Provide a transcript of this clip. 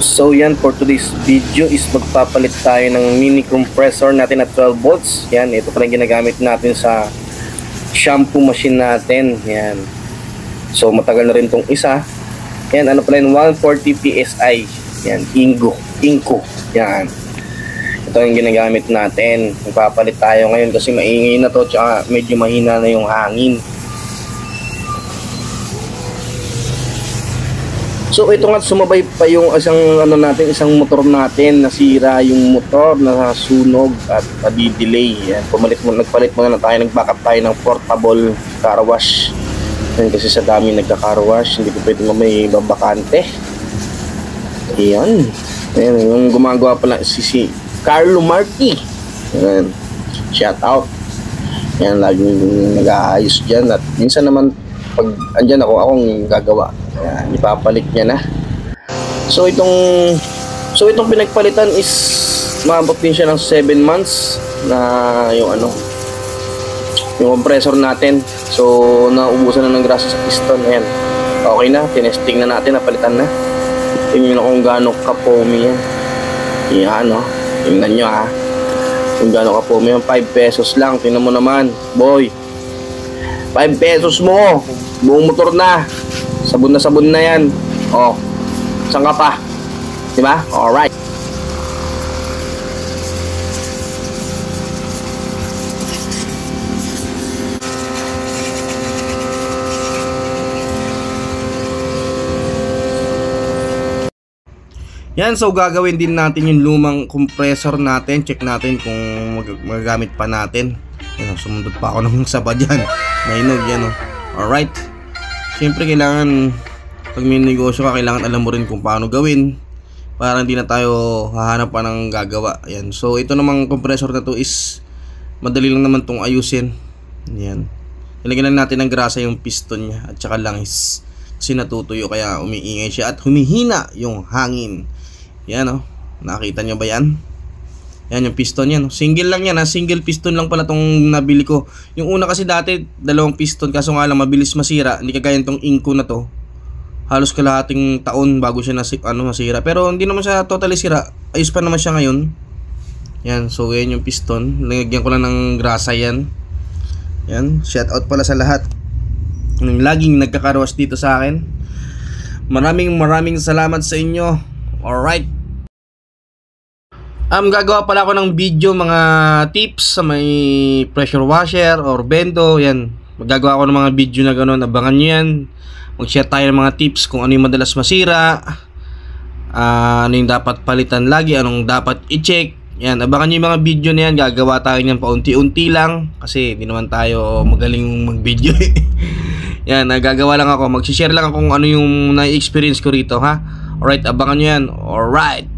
So yan, for today's video is magpapalit tayo ng mini compressor natin at 12 volts. Yan, ito pala ginagamit natin sa shampoo machine natin. Yan. So matagal na rin tong isa. Yan, ano pala yun, 140 PSI. Yan, Inco. Yan. Ito yung ginagamit natin. Magpapalit tayo ngayon kasi maingay na to, tsaka medyo mahina na yung hangin. So ito nga, sumabay pa yung isang motor natin, nasira yung motor, nasunog at nadi-delay. Yan, nagpalit muna na tayo, nag-backup tayo ng portable car wash. Yan, kasi sa dami nagka-car wash, hindi ko pwede may babakante. Yan. Yan, yung gumagawa pala si Carlo Marti. Yan, shout out. Yan, laging nag-aayos dyan. At minsan naman pag andyan akong gagawa. Yan, ipapalit niya na. So itong pinagpalitan is maabot din siya ng 7 months na yung compressor natin. So naubusan na ng grasa sa piston. Ayan, okay na, tinesting na natin, napalitan na. Tingnan nyo kung gaano kapomi yan. Yan, tingnan nyo kung gaano kapomi yan. 5 pesos lang, tingnan mo naman boy, 5 pesos mo, buong motor na. Sabon na yan. Saan ka pa? Diba? Alright. Yan, so gagawin din natin yung lumang compressor natin. Check natin kung magagamit pa natin. Yan, sumundot pa ako ng saba dyan. Mainog yan. Alright. Siyempre kailangan, pag may negosyo ka, kailangan alam mo rin kung paano gawin para hindi na tayo hahanap pa ng gagawa. Ayan. So ito namang compressor na to is madali lang naman tong ayusin. Ayan. Nilagyan lang natin ng grasa yung piston niya at saka langis kasi natutuyo kaya umiingay siya at humihina yung hangin. Yan nakita nyo ba yan? Yan yung piston yan. Single lang yan single piston lang pala tong nabili ko. Yung una kasi dati dalawang piston, kaso nga lang mabilis masira. Hindi kagaya itong Inco na to. Halos kalahating taon bago siya masira. Pero hindi naman siya totally sira. Ayos pa naman siya ngayon. Yan, so yan yung piston. Nilagyan ko lang ng grasa yan. Yan, shout out pala sa lahat ng laging nagkakaroas dito sa akin. Maraming salamat sa inyo. Alright. Gagawa pala ako ng video, mga tips sa may pressure washer or bendo. Yan, magagawa ako ng mga video na gano'n. Abangan nyo yan. Mag-share tayo ng mga tips kung ano yung madalas masira, ano yung dapat palitan lagi, anong dapat i-check. Yan, abangan nyo yung mga video na yan. Gagawa tayo nyan paunti-unti lang kasi hindi naman tayo magaling mag-video. Yan, nagagawa lang ako, mag-share lang ako kung ano yung na-experience ko rito, ha. Alright, abangan nyo yan. Alright.